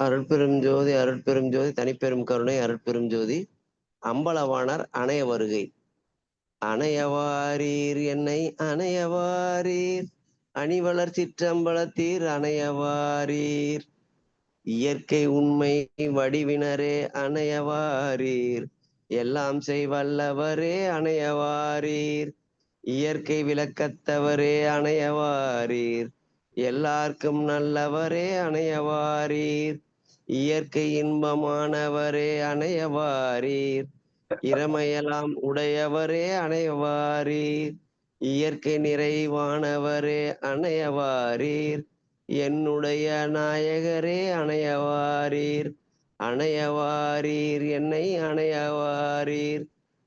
அருட்பெரும் ஜோதி அருட்பெரும் ஜோதி தனிப்பெரும் கருணை அருட்பெரும் ஜோதி அம்பலவாணர் அணைய வருகை. அணையவாரீர் என்னை அணையவாரீர், அணிவளர் சிற்றம்பலத்தீர் அணையவாரீர், இயற்கை உண்மை வடிவினரே அணையவாரீர், எல்லாம் செய்வல்லவரே அணையவாரீர், இயற்கை விளக்கத்தவரே அணையவாரீர், எல்லாருக்கும் நல்லவரே அணையவாரீர், இயற்கை இன்பமானவரே அணையவாரீர், இறமையெல்லாம் உடையவரே அணையவாரீர், இயற்கை நிறைவானவரே அணையவாரீர், என்னுடைய நாயகரே அணையவாரீர், அணையவாரீர் என்னை அணையவாரீர்,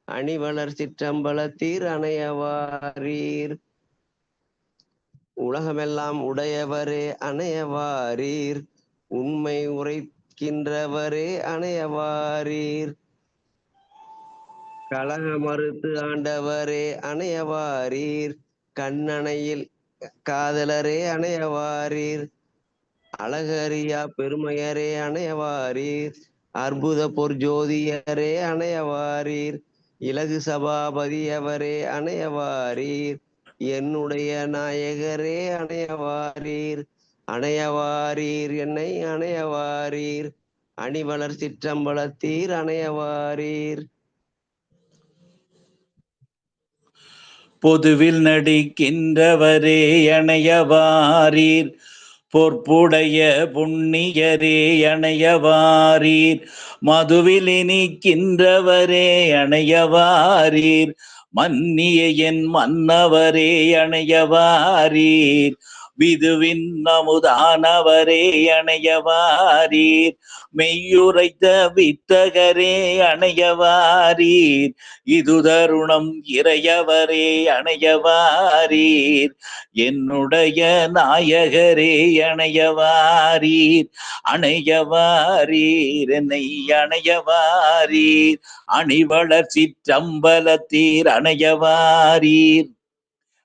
அணிவளர் சிற்றம்பலத்தீர் அணையவாரீர், உலகமெல்லாம் உடையவரே அணையவாரீர், உண்மை உரைக்கின்றவரே அணையவாரீர், கலக மறுத்து ஆண்டவரே அணையவாரீர், கண்ணணையில் காதலரே அணையவாரீர், அழகறியா பெருமையரே அணையவாரீர், அற்புத பொற்ஜோதியரே அணையவாரீர், இலகு சபாபதியவரே அணையவாரீர், என்னுடைய நாயகரே அணையவாரீர், அணையவாரீர் என்னை அணையவாரீர், அணிவளர் சிற்றம்பலத்தீர் அணையவாரீர், பொதுவில் நடிக்கின்றவரே அணையவாரீர், பொற்புடைய புண்ணியரே அணையவாரீர், மதுவில் இனிக்கின்றவரே அணையவாரீர், மன்னிய என் மன்னவரே அணையவாரீர், விதுவின் அமுதானவரே அணையவாரீர், மெய்யுரைத்த வித்தகரே அணையவாரீர், இது தருணம் இறையவரே அணையவாரீர், என்னுடைய நாயகரே அணையவாரீர், அணையவாரீர் என்னை அணையவாரீர், அணிவளர் சிற்றம்பலத்தீர் அணையவாரீர்,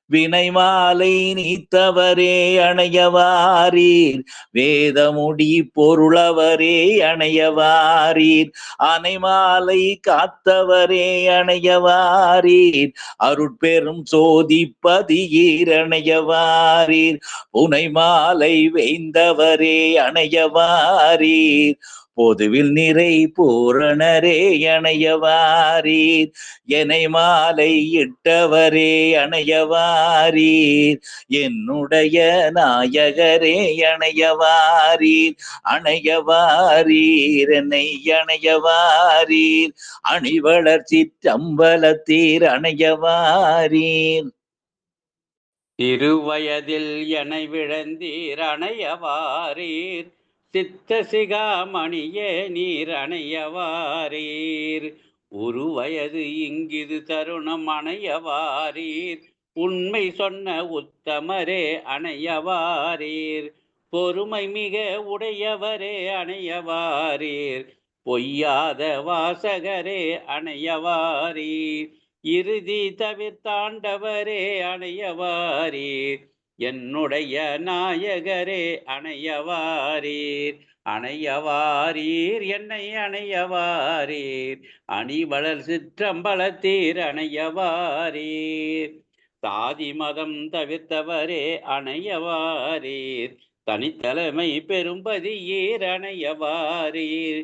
வினைமாலை நீத்தவரே அணையவாரீர், வேதமுடி பொருளவரே அணையவாரீர், அணைமாலை காத்தவரே அணையவாரீர், அருட்பெரும் சோதிப்பதியீர் அணையவாரீர், புனைமாலை வேந்தவரே அணையவாரீர், பொதுவில் நிறை பூரணரே அணையவாரீர், எனை மாலை இட்டவரே அணையவாரீர், என்னுடைய நாயகரே அணையவாரீர், அணையவாரீர் என்னை அணையவாரீர், அணிவளர் சிற்றம்பலத்தீர் அணையவாரீர், திருவயதில் எனை விழந்தீர் அணையவாரீர், சித்த சிகாமணியே நீர் அணையவாரீர், ஒரு வயது இங்கிது தருணம் அணையவாரீர், உண்மை சொன்ன உத்தமரே அணையவாரீர், பொறுமை மிக உடையவரே அணையவாரீர், பொய்யாத வாசகரே அணையவாரீர், இறுதி தவிர்த்தாண்டவரே அணையவாரீர், என்னுடைய நாயகரே அணையவாரீர், அணையவாரீர் என்னை அணையவாரீர், அணிவளர் சிற்றம்பலத்தீர் அணையவாரீர், சாதி மதம் தவிர்த்தவரே அணையவாரீர், தனித்தலைமை பெரும்பதியீர் அணையவாரீர்,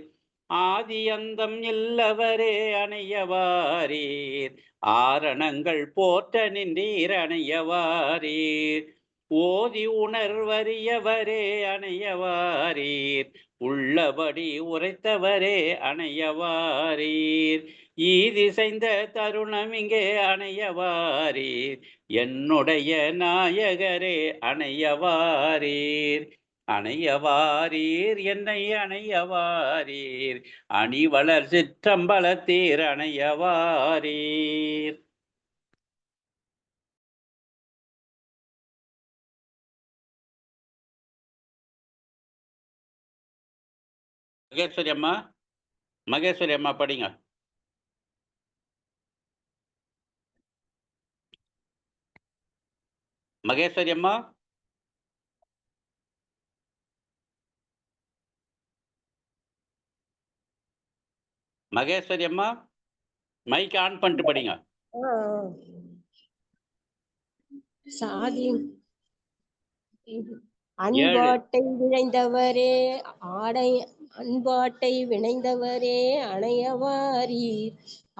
ஆதி அந்தம் இல்லவரே அணையவாரீர், ஆரணங்கள் போற்ற நின்றீர் அணையவாரீர், ஓதி உணர்வறியவரே அணையவாரீர், உள்ளபடி உரைத்தவரே அணையவாரீர், ஈதிசைந்த தருணம் இங்கே அணையவாரீர், என்னுடைய நாயகரே அணையவாரீர், அணையவாரீர் என்னை அணையவாரீர், அணிவளர் சிற்றம்பலத்தீர் அணையவாரீர். மகேஸ்வரி அம்மா, மகேஸ்வரி அம்மா படிங்க. மகேஸ்வரி அம்மா. மகேஸ்வரி அம்மா மைக் ஆன் பண்ணிட்டு படிங்க. சாதி 7. அன்பாட்டை விளைந்தவரே ஆடை அன்பாட்டை விளைந்தவரே அணையவாரீர்.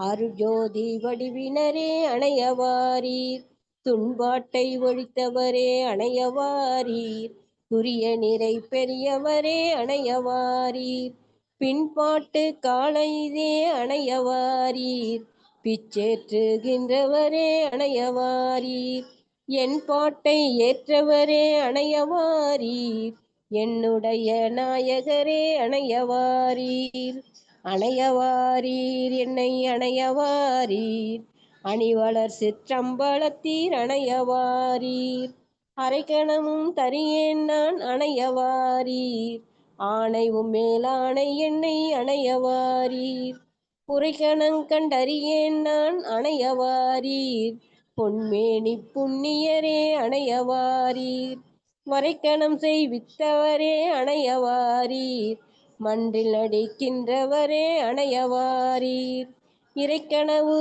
அருஜோதி வடிவினரே அணையவாரீர். துன்பாட்டை ஒழித்தவரே அணையவாரீர். துரிய நிறை பெரியவரே அணையவாரீர். பின்பாட்டு காலைதே அணையவாரீர். பிச்சேற்றுகின்றவரே அணையவாரீர். என் பாட்டை ஏற்றவரே அணையவாரீர். என்னுடைய நாயகரே அணையவாரீர். அணையவாரீர் என்னை அணையவாரீர். அணிவளர் சிற்றம்பலத்தீர் அணையவாரீர். அரைக்கணமும் தரியேன் நான் அணையவாரீர். ஆணைவும் மேலானை என்னை அணையவாரீர். புரைக்கணங் கண்டறியேன் நான் அணையவாரீர். பொன்மேனி புண்ணியரே அணையவாரீர். வரைக்கணம் செய்வித்தவரே அணையவாரீர். மன்றில் நடிக்கின்றவரே அணையவாரீர். இறைக்கனவு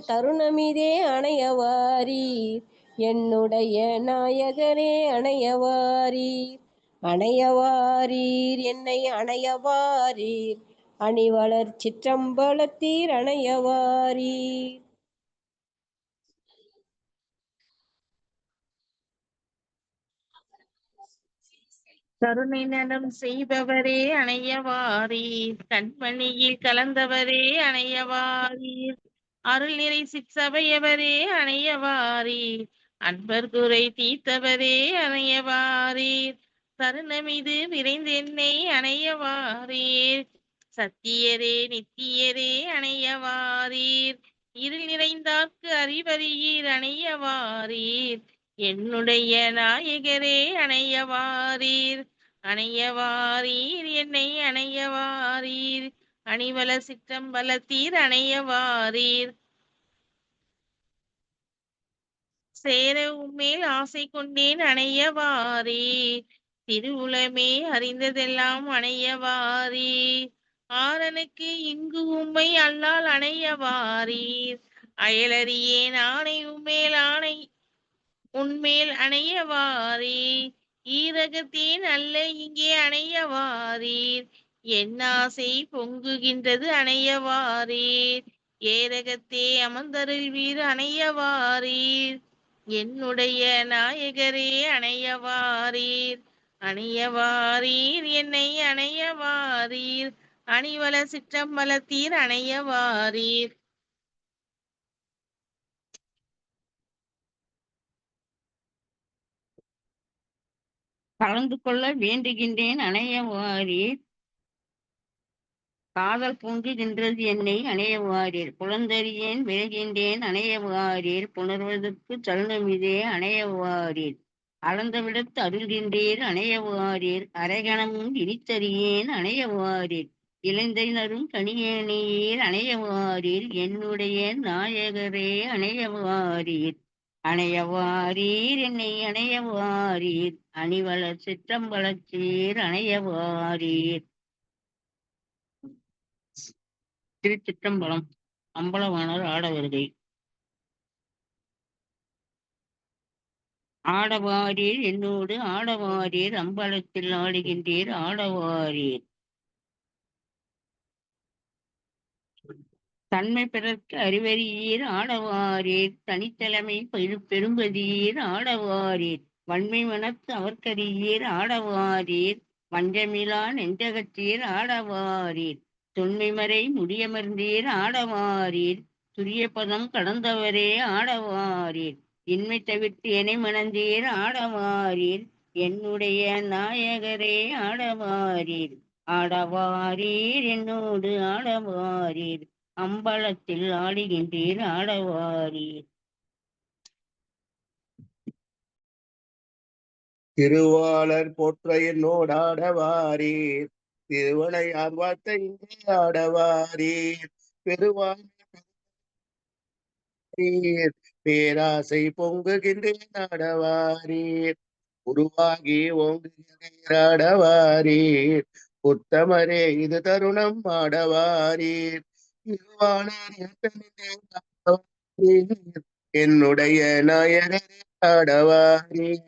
தருணமிதே அணையவாரீர். என்னுடைய நாயகரே அணையவாரீர். அணையவாரீர் என்னை அணையவாரீர். அணிவளர் சிற்றம்பலத்தீர் அணையவாரீர். கருணை நலம் செய்பவரே அணையவாரீர். கண்மணியில் கலந்தவரே அணையவாரீர். அருள் நிறை சிற்சபையவரே அணையவாரீர். அன்பர் குறை தீர்த்தவரே அணையவாரீர். தருணமிது விரைந்தென்னை அணையவாரீர். சத்தியரே நித்தியரே அணையவாரீர். இருள் நிறைந்தார்க்கு அறிவறியீர் அணையவாரீர். என்னுடைய நாயகரே அணையவாரீர். அணையவாரீர் என்னை அணையவாரீர். அணிவல சிற்றம்பலத்தீர் அணையவாரீர். சேர உம்மேல் ஆசை கொண்டேன் அணையவாரீர். திருவுளமே அறிந்ததெல்லாம் அணையவாரீர். ஆரனுக்கு இங்கு உம்மை அல்லால் அணையவாரீர். அயலறியேன் ஆணை உம்மேல் ஆணை உன்மேல் அணையவாரீர். ஈரகத்தேன் அல்ல இங்கே அணையவாரீர். என் ஆசை பொங்குகின்றது அணையவாரீர். ஏரகத்தே அமர்ந்தருள்வீர் அணையவாரீர். என்னுடைய நாயகரே அணையவாரீர். அணையவாரீர் என்னை அணையவாரீர். அணிவல சிற்றம்பலத்தீர் அணையவாரீர். கலந்து கொள்ள வேண்டுகின்றேன் அணையவாரீர். காதல் பொங்குகின்றது என்னை அணையவாரீர். புலந்தறியேன் விளைகின்றேன் அணையவாரீர். புணர்வதற்கு சலனமிதே அணையவாரீர். அளந்தவிடத்து அருள்கின்றீர் அணையவாரீர். அரைகணமும் இனித்தறியேன் அணையவாரீர். இளைஞரும் கணியேனீர் அணையவாரீர். என்னுடைய நாயகரே அணையவாரீர். அணையவாரீர் என்னை அணையவாரீர். அணிவளர் சிற்றம்பலத்தீர் அணையவாரீர். திருச்சிற்றம்பலம். அம்பலவாணர் ஆடவருகை. ஆடவாரீர் என்னோடு ஆடவாரீர். அம்பலத்தில் ஆடுகின்றீர் ஆடவாரீர். தன்மை பிறர்க்கு அறிவறியீர் ஆடவாரீர். தனித்தலைமை பெரும்பதீர் ஆடவாரீர். வன்மை மனத்து அவர்க்கறியீர் ஆடவாரீர். வஞ்சமிலா நெஞ்சகத்தீர் ஆடவாரீர். தொன்மைமறை முடியமர்ந்தீர் ஆடவாரீர். துரிய பதம் கடந்தவரே ஆடவாரீர். இன்மை தவிர்த்து எனை மணந்தீர் ஆடவாரீர். என்னுடைய நாயகரே ஆடவாரீர். ஆடவாரீர் என்னோடு ஆடவாரீர். அம்பலத்தில் ஆடுகின்றீர் ஆடவாரீர். திருவாளர் போற்ற என்னோடு ஆடவாரீர். திருவனையார் வார்த்தை ஆடவாரீர். பெருவாரீர் பேராசை பொங்குகின்றேன் ஆடவாரீர். உருவாகி ஓங்குகின்றேன் ஆடவாரீர். உத்தமரே இது தருணம் ஆடவாரீர். திருவாளர் ஏற்றமின்றே ஆடவாரீர். என்னுடைய நாயகரே ஆடவாரீர்.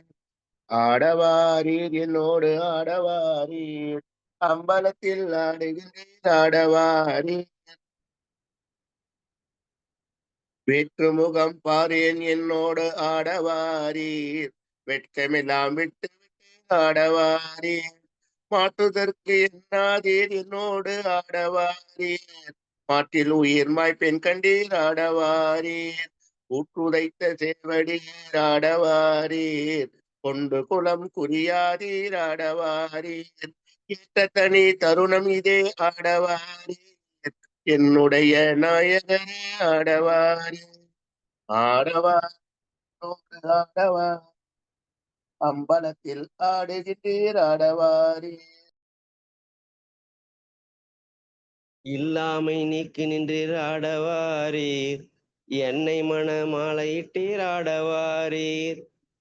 ஆடவாரீர் என்னோடு ஆடவாரீர். அம்பலத்தில் ஆடுகின்றீர் ஆடவாரீர். வேற்றுமுகம் பாரேன் என்னோடு ஆடவாரீர். வெட்கமெல்லாம் விட்டு விட்டு ஆடவாரீர். மாற்றுதற்கு எண்ணாதீர் என்னோடு ஆடவாரீர். மாற்றில் உயிர்மாய் பெண் கண்டீர் ஆடவாரீர். ஊற்றுதைத்த சேவடீர் ஆடவாரீர். கொண்டு குலம் குறியாதீர் ஆடவாரீர். ஏற்ற தனி தருணம் இதே ஆடவாரீர். என்னுடைய நாயகரே ஆடவாரீர். ஆடவார் ஆடவார். அம்பலத்தில் ஆடுகின்றீர் ஆடவாரீர். இல்லாமை நீக்கி நின்றீர் ஆடவாரீர். என்னை மணமாலையிட்டீர் ஆடவாரீர்.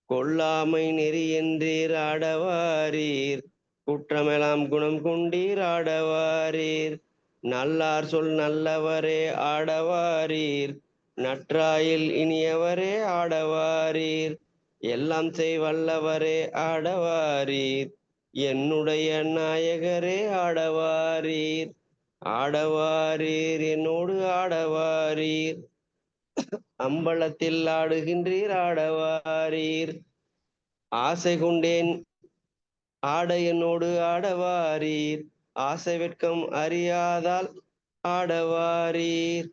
கொல்லாமை நெறி என்றீர் ஆடவாரீர். குற்றமெல்லாம் குணம் கொண்டீர் ஆடவாரீர். நல்லார் சொல் நல்லவரே ஆடவாரீர். நற்றாயில் இனியவரே ஆடவாரீர். எல்லாம் செய் வல்லவரே ஆடவாரீர். என்னுடைய நாயகரே ஆடவாரீர். ஆடவாரீர் என்னோடு ஆடவாரீர். அம்பலத்தில் ஆடுகின்றீர் ஆடவாரீர். ஆசை கொண்டேன் ஆட என்னோடு ஆடவாரீர். ஆசை வெட்கம் அறியாதால் ஆடவாரீர்.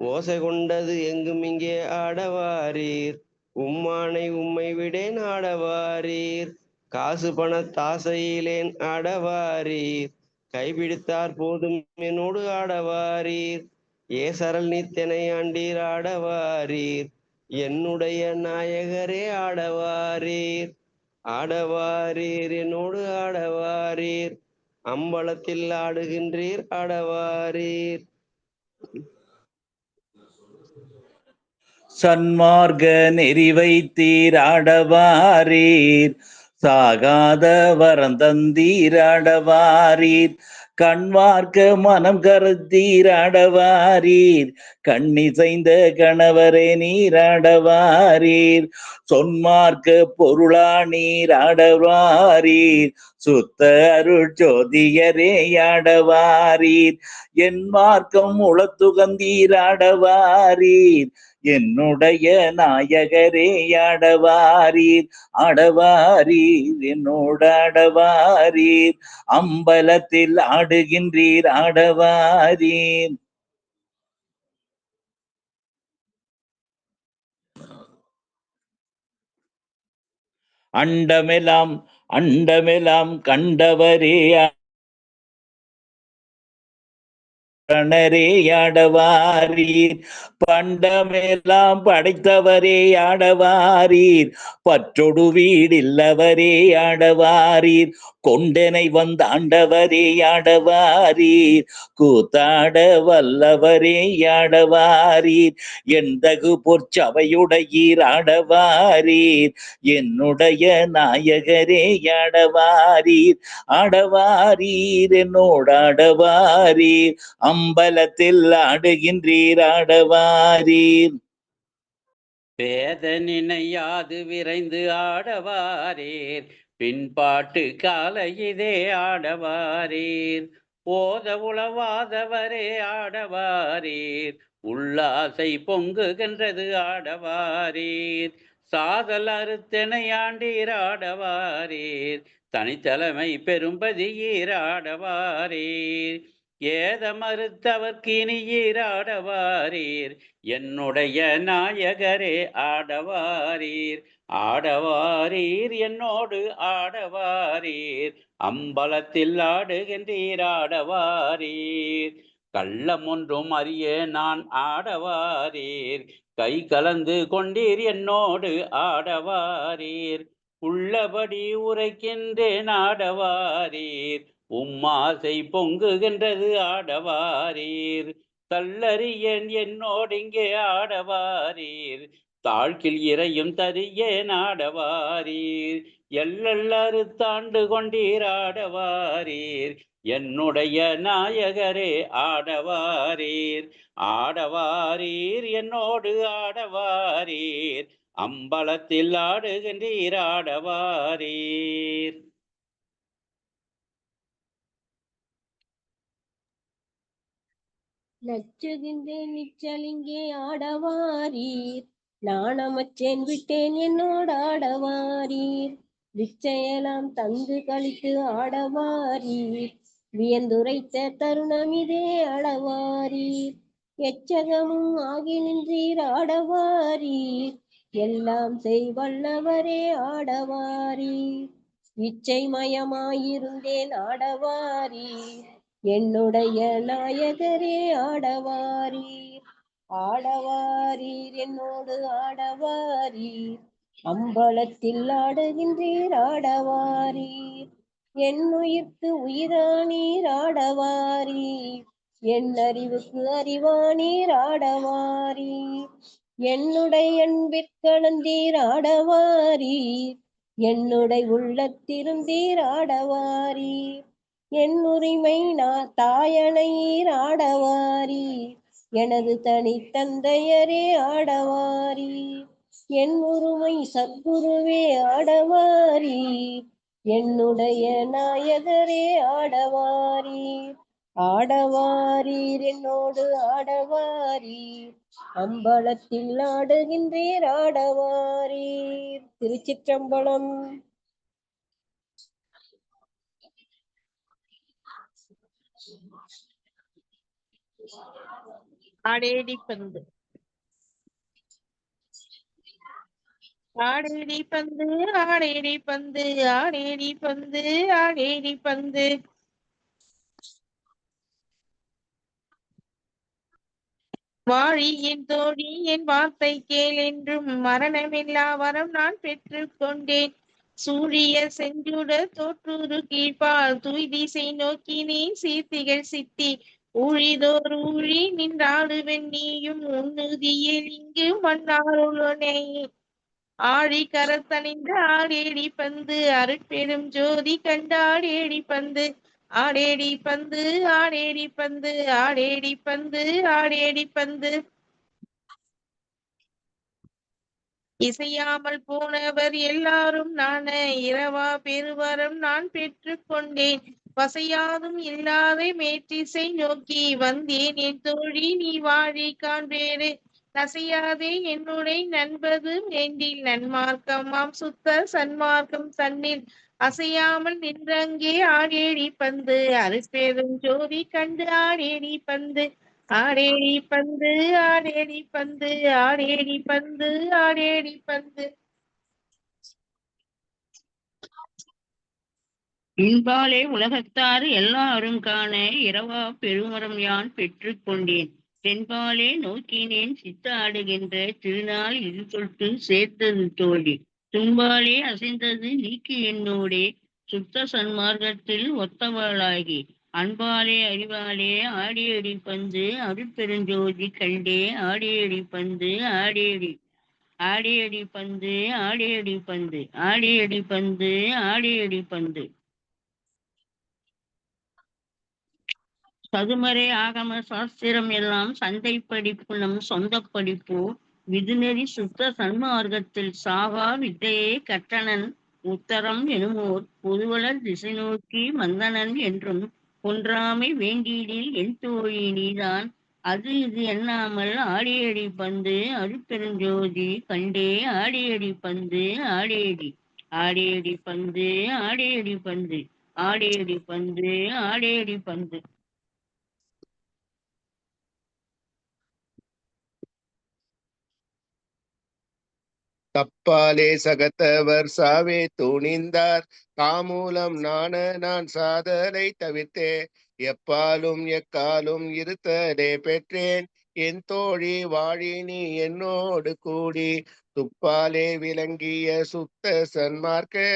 ஓசை கொண்டது எங்கும் இங்கே ஆடவாரீர். உம்மானை உம்மை விடேன் ஆடவாரீர். காசு பணத்தாசையிலேன் ஆடவாரீர். கைபிடித்தார் போதும் என்னோடு ஆடவாரீர். ஏசரல் நீத்தனை ஆண்டீர் ஆடவாரீர். என்னுடைய நாயகரே ஆடவாரீர். ஆடவாரீர் என்னோடு ஆடவாரீர். அம்பலத்தில் ஆடுகின்றீர் ஆடவாரீர். சன்மார்க்க நெறி வைத்தீர் ஆடவாரீர். சாகாத வரம் தந்தீர் ஆடவாரீர். கண்வார்க்க மனம் கருத்தீர் ஆடவாரீர். கண்ணிசைந்த கணவரே நீர் ஆடவாரீர். சொன்மார்க்க பொருளா நீர் ஆடவாரீர். சுத்த அருள் ஜோதியரே ஆடவாரீர். என் மார்க்கம் உளத்துகந்தீர் ஆடவாரீர். என்னுடைய நாயகரே ஆடவாரீர். ஆடவாரீர் என்னோடு ஆடவாரீர். அம்பலத்தில் ஆடுகின்றீர் ஆடவாரீர். அண்டமெல்லாம் கண்டவரே கணரே ஆடவாரீர். பண்டமெல்லாம் படைத்தவரே ஆடவாரீர். பற்றொடு வீடில்லவரே ஆடவாரீர். கொண்டனை வந்தாண்டவரே ஆடவாரீர். கூத்தாட வல்லவரே ஆடவாரீர். எந்தகு பொற்சபையுடையீர் ஆடவாரீர். என்னுடைய நாயகரே ஆடவாரீர். ஆடவாரீர் என்னோடு ஆடவாரீர். அம்பலத்தில் ஆடுகின்றீர் ஆடவாரீர். வேத நினையாது விரைந்து ஆடவாரீர். பின்பாட்டு காலையிதே ஆடவாரீர். ஓத உளவாதவரே ஆடவாரீர். உல்லாசை பொங்குகின்றது ஆடவாரீர். சாதல் அறுத்தனை ஆண்டீர் ஆடவாரீர். தனித்தலைமை பெரும்பதியீர் ஆடவாரீர். ஏத மறுத்தவர்க்கு இனியீர் ஆடவாரீர். என்னுடைய நாயகரே ஆடவாரீர். ஆடவாரீர் என்னோடு ஆடவாரீர். அம்பலத்தில் ஆடுகின்றீர் ஆடவாரீர். கள்ளம் ஒன்றும் அறிய நான் ஆடவாரீர். கை கலந்து கொண்டீர் என்னோடு ஆடவாரீர். உள்ளபடி உரைக்கின்றேன் ஆடவாரீர். உம்மாசை பொங்குகின்றது ஆடவாரீர். கல்லறியன் என்னோடிங்கே ஆடவாரீர். தாழ்கில் இறையும் தரியே நாடவாரீர். எல்லல்லறு தாண்டு கொண்டீர் ஆடவாரீர். என்னுடைய நாயகரே ஆடவாரீர். ஆடவாரீர் என்னோடு ஆடவாரீர். அம்பலத்தில் ஆடுகின்றீர் ஆடவாரீர். நச்சுகின்றேன் நிச்சலிங்கே ஆடவாரீர். நாணமச்சேன் விட்டேன் என்னோட ஆடவாரீர். விச்சையெல்லாம் தந்து கழித்து ஆடவாரீர். வியந்துரைத்த தருணம் இதே ஆடவாரீர். எச்சகமும் ஆகி நின்றீர் ஆடவாரீர். எல்லாம் செய்வல்லவரே ஆடவாரீர். இச்சைமயமாயிருந்தேன் ஆடவாரீர். என்னுடைய நாயகரே ஆடவாரீர். ஆடவாரீர் என்னோடு ஆடவாரீர். அம்பலத்தில் ஆடுகின்றீர் ஆடவாரீர். என்னுயிர்க்கு உயிரானீர் ஆடவாரீர். என் அறிவுக்கு அறிவானீர் ஆடவாரீர். என்னுடைய அன்பிற்கலந்தீர் ஆடவாரீர். என்னுடைய உள்ளத்திருந்தீர் ஆடவாரீர். என் உரிமை தாயனையீர் ஆடவாரீர். எனது தனி தந்தையரே ஆடவாரீர். என் உரிமை சத்குருவே ஆடவாரீர். என்னுடைய நாயகரே ஆடவாரீர். ஆடவாரீர் என்னோடு ஆடவாரீர். அம்பலத்தில் ஆடுகின்றீர் ஆடவாரீர். திருச்சிற்றம்பலம். ஆடேடி பந்து ஆடேடி பந்து ஆடேடி பந்து ஆடேடி பந்து ஆடேடி பந்து. வாழி என் தோழி என் வார்த்தை கேள் என்றும் மரணமில்லா வரம் நான் பெற்று கொண்டேன். சூழிய செஞ்சுடர் தோற்றுரு கீழ்பால் தூய் திசை நோக்கினேன் சீர்த்திகள் சித்தி. ஊழிதோர் ஊழி நின்றாடுவென் நீயும் உன்னுதியில் இங்கு மன்னாருளனே. ஆழி கரத்தணிந்த ஆடேடி பந்து அருட்பெரும் ஜோதி கண்டாடேடி பந்து. ஆடேடி பந்து ஆடேடி பந்து ஆடேடி பந்து ஆடேடி பந்து. இசையாமல் போனவர் எல்லாரும் நான இரவா பெருவரம் நான் பெற்று கொண்டேன். வசையாதும் இல்லாத மேற்றிசை நோக்கி வந்தேன் என் தோழி நீ வாழி காண்பேறு. நசையாதே என்னுடைய நண்பது வேண்டில் நன்மார்க்கமாம் சுத்த சன்மார்க்கம் தன்னில். அசையாமல் நின்றங்கே ஆடேடி பந்து அருட்பெரும் ஜோதி கண்டு ஆடேடி பந்து. ஆடேடி பந்து ஆடேடி பந்து ஆடேடி பந்து ஆடேடி பந்து. இன்பாலே உலகத்தார் எல்லாரும் காண இரவா பெருமரம் யான் பெற்று கொண்டேன். தென்பாலே நோக்கினேன் சித்தாடுகின்ற திருநாள் இது தொட்டு சேர்த்தது தோழி. துன்பாலே அசைந்தது நீக்கி என்னோடே சுத்த சன்மார்க்கத்தில் ஒத்தவளாகி. அன்பாலே அறிவாலே ஆடியடி பந்து அருட்பெருஞ்சோதி கண்டே ஆடியடி பந்து ஆடியடி. ஆடியடி பந்து ஆடியடி பந்து ஆடியடி பந்து ஆடியடி பந்து. சதுமறை ஆகம சாஸ்திரம் எல்லாம் சந்தை படிப்பு நம் சொந்த படிப்பு. விதுநெறி சுத்த சன்மார்க்கத்தில் சாகா வித்தையே கற்றனன் உத்தரம் எனுமோர் பொதுவளர் திசை நோக்கி மந்தனன் என்றும். ஒன்றாமை வேண்டியதில் என் தோழி நீதான் அது இது எண்ணாமல் ஆடியடி பந்து அருட்பெருஞ்சோதி கண்டே ஆடியடி பந்து ஆடியடி. ஆடியடி பந்து ஆடியடி பந்து ஆடியடி பந்து ஆடியடி பந்து. தப்பாலே சகத்தவர் சாவே துணிந்தார். தாமூலம் நான் சாதலை தவிர்த்தே. எப்பாலும் எக்காலும் இருத்தலே பெற்றேன். என் தோழி வாழி நீ என்னோடு கூடி. துப்பாலே விளங்கிய சுத்த சன்மார்க்க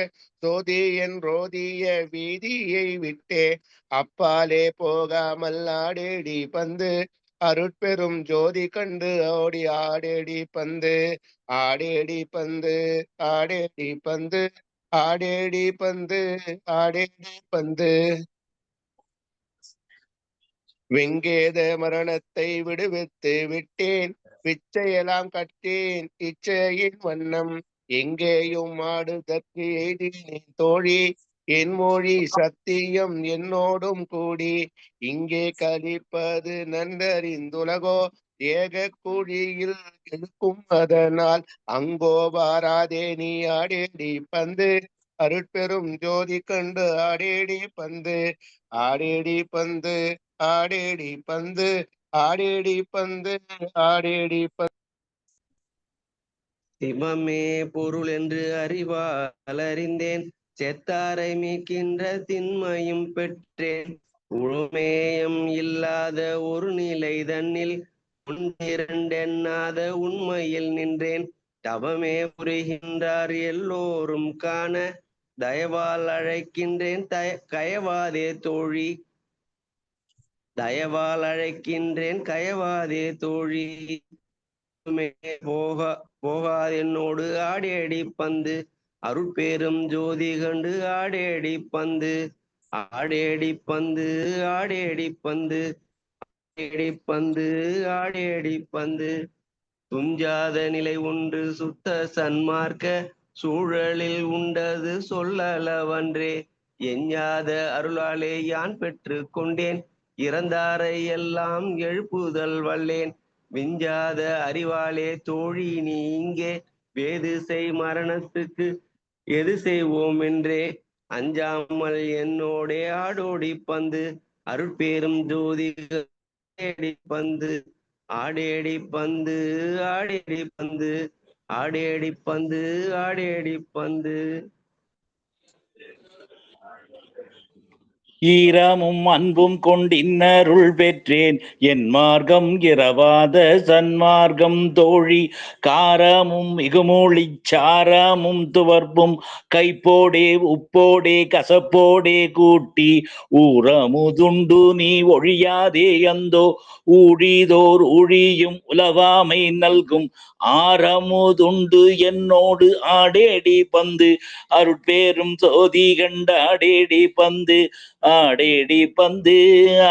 சோதி என் ரோதிய வீதியை விட்டே. அப்பாலே போகாமல் ஆடேடி பந்து அருட்பெரும் ஜோதி கண்டு ஓடி ஆடேடி பந்து ஆடேடி பந்து ஆடேடி பந்து ஆடேடி பந்து ஆடேடி பந்து. வெங்கேத மரணத்தை விடுவித்து விட்டேன், பிச்சையெல்லாம் கட்டேன் இச்சையின் வண்ணம். எங்கேயும் ஆடுதற்கு எய்தினேன் தோழி, என் மொழி சத்தியம் என்னோடும் கூடி. இங்கே கழிப்பது நன்றறிந்துலகோ, ஏக குழியில் இருக்கும் அதனால். அங்கோ வாராதே நீ ஆடேடி பந்து, அருட்பெரும் ஜோதி கண்டு ஆடேடி பந்து ஆடேடி பந்து ஆடேடி பந்து ஆடேடி பந்து ஆடேடி பந்து. சிவமே பொருள் என்று அறிவால் அறிந்தேன், செத்தாரை மீட்கின்ற திண்மையும் பெற்றேன். உழுமேயம் இல்லாத ஒரு நிலை தன்னில் ஒன்றிரண்டெண்ணாத உண்மையில் நின்றேன். தவமே புரிகின்றார் எல்லோரும் காண, தயவால் அழைக்கின்றேன் கயவாதே தோழி, தயவால் அழைக்கின்றேன் கயவாதே தோழி. போகாதென்னோடு ஆடேடி பந்து, அருட்பெரும் ஜோதி கண்டு ஆடேடி பந்து ஆடேடி பந்து ஆடேடி பந்து ஆடேடி பந்து ஆடேடி பந்து. துஞ்சாத நிலை ஒன்று சுத்த சன்மார்க்க சூழலில் உண்டது சொல்லளவன்றே, எஞ்ஞாத அருளாலே யான் பெற்று கொண்டேன், இறந்தாரை எல்லாம் எழுப்புதல் வல்லேன். விஞ்சாத அறிவாலே தோழி நீ இங்கே, வேது செய் மரணத்துக்கு எது செய்வோம் என்றே, அஞ்சாமல் என்னோடே ஆடோடி பந்து, அருட்பெரும் ஜோதி ஆடேடி பந்து ஆடேடி பந்து ஆடேடி பந்து ஆடேடி பந்து ஆடேடி பந்து. ஈரமும் அன்பும் கொண்டின்னருள் பெற்றேன், என் மார்க்கம் இரவாத சன்மார்க்கம் தோழி. காரமும் மிகுமொழிச் சாரமும் துவர்ப்பும் கைப்போடே உப்போடே கசப்போடே கூட்டி, ஊரமுதுண்டு நீ ஒழியாதே அந்தோ, ஊழிதோர் ஊழியும் உலவாமை நல்கும். ஆரமுதுண்டு என்னோடு ஆடேடி பந்து, அருட்பேரும் சோதி கண்ட ஆடேடி பந்து ஆடேடி பந்து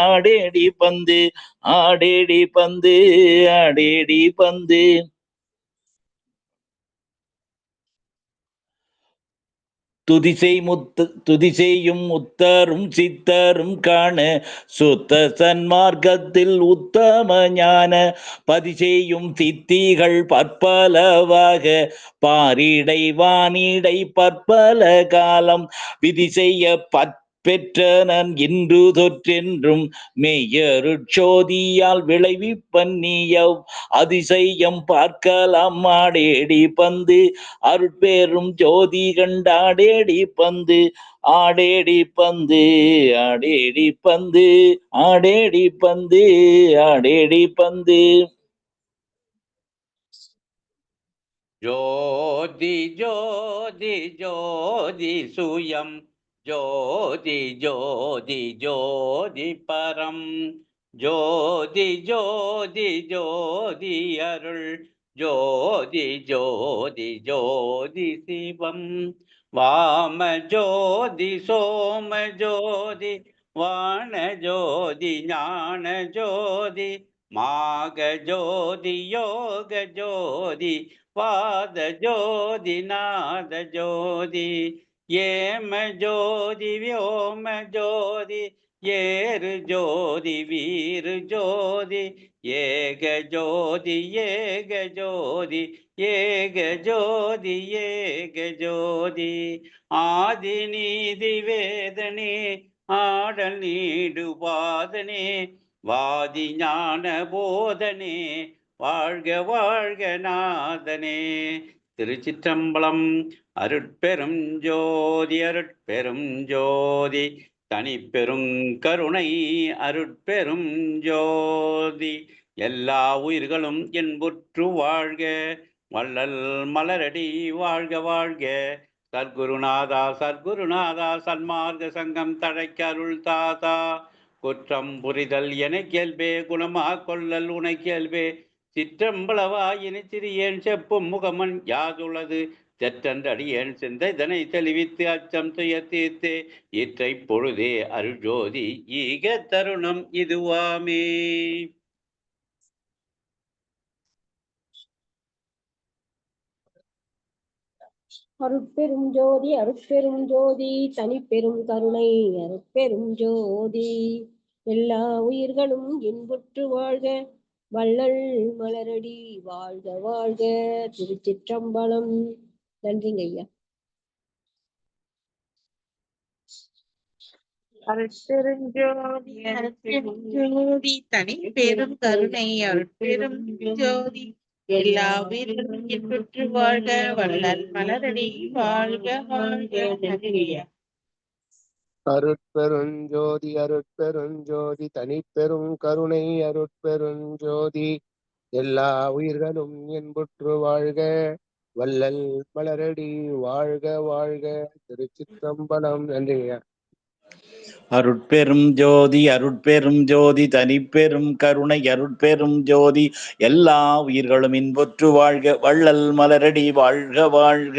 ஆடேடி பந்து ஆடேடி பந்து ஆடேடி பந்து. துதிசெய்யும் முத்தரும் சித்தரும் காண, சுத்த சன்மார்க்கத்தில் உத்தம ஞான பதிசெய்யும் சித்திகள் பற்பலவாக, பாரிடை வானிடை பற்பல காலம் விதி செய்ய பெற்றனன் இன்று தொற்றென்றும், மெய்யருட்சோதியால் விளைவிப்பன்னியவ் அதிசயம் பார்க்கலாம். ஆடேடி பந்து, அருட்பெரும் ஜோதி கண்டாடேடி பந்து ஆடேடி பந்து ஆடேடி பந்து ஆடேடி பந்து ஆடேடி பந்து. ஜோதி ஜோதி ஜோதி சுயம், ஜோதி ஜோதி ஜோதி பரம், ஜோதி ஜோதி ஜோதி அருள், ஜோதி ஜோதி ஜோதி சிவம். வாம ஜோதி சோம ஜோதி வாண ஜோதி ஞான ஜோதி, மாக ஜோதி யோக ஜோதி வாத ஜோதி நாத ஜோதி, ஏம ஜோதி வியோம ஜோதி ஏறு ஜோதி வீரு ஜோதி, ஏக ஜோதி ஏக ஜோதி ஏக ஜோதி ஏக ஜோதி. ஆதி நீதி வேதனே ஆடல் நீடு பாதனே, வாதி ஞான போதனே வாழ்க வாழ்க நாதனே. திருச்சிற்றம்பலம். அருட்பெரும் ஜோதி அருட்பெரும் ஜோதி தனிப்பெரும் கருணை அருட்பெரும் ஜோதி. எல்லா உயிர்களும் என்புற்று வாழ்க, வள்ளல் மலரடி வாழ்க வாழ்க. சத்குருநாதா சத்குருநாதா, சன்மார்க்க சங்கம் தழைக்க அருள் தாதா. குற்றம் புரிதல் என கேள்வே குணமா கொள்ளல் உனை கேள்வே சிற்றம்பளவா இனி சிறியேன் செப்பும் முகமன் யாதுள்ளது தெற்றன்றடியேன் சிந்தை இதனை தெளிவித்து அச்சம் துய தீர்த்தே இற்றை பொழுதே அருள்ஜோதி ஈக தருணம் இதுவாமே. அருட்பெரும் ஜோதி அருட்பெரும் ஜோதி தனிப்பெரும் கருணை அருட்பெரும் ஜோதி எல்லா உயிர்களும் இன்புற்று வாழ்க வள்ளல் மலரடி வாழ்க வாழ்க. திருச்சிற்றம்பலம். நன்றிங்க ஐயா. அருட்பெருஞ்சோதி அருட்பெரும் ஜோதி தனி பெரும் கருணை அருட்பெரும் ஜோதி எல்லா உயிர்களும் இன்புற்று வாழ்க வள்ளல் மலரடி வாழ்க வாழ்க. நன்றியா. அருட்பெருஞ்சோதி அருட்பெருஞ்சோதி தனிப்பெரும் கருணை அருட்பெருஞ்சோதி எல்லா உயிர்களும் என்புற்று வாழ்க வள்ளல் மலரடி வாழ்க வாழ்க. திருச்சிற்றம்பலம். நன்றிங்க. அருட்பெரும் ஜோதி அருட்பெரும் ஜோதி தனிப்பெரும் கருணை அருட்பெரும் ஜோதி எல்லா உயிர்களும் இன்பொற்று வாழ்க வள்ளல் மலரடி வாழ்க வாழ்க.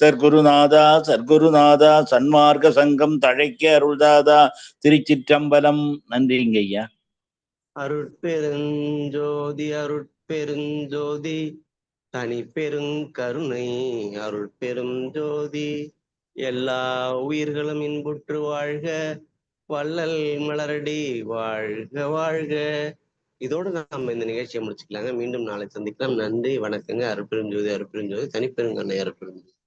சர்க்குருநாதா சர்க்குருநாதா சன்மார்க்க சங்கம் தழைக்க அருள்தாதா. திருச்சிற்றம்பலம். நன்றிங்க ஐயா. அருட்பெருஞ்சோதி அருட்பெருஞ்சோதி தனிப்பெருங்கருணை அருட்பெருஞ்சோதி எல்லா உயிர்களும் இன்புற்று வாழ்க வள்ளல் மலரடி வாழ்க வாழ்க. இதோடு நம்ம இந்த நிகழ்ச்சியை முடிச்சுக்கலாங்க. மீண்டும் நாளை சந்திக்கலாம். நன்றி, வணக்கங்க. அருட்பெருஞ்சோதி அருட்பெருஞ்சோதி தனிப்பெருங்கருணை அருட்பெருஞ்சோதி.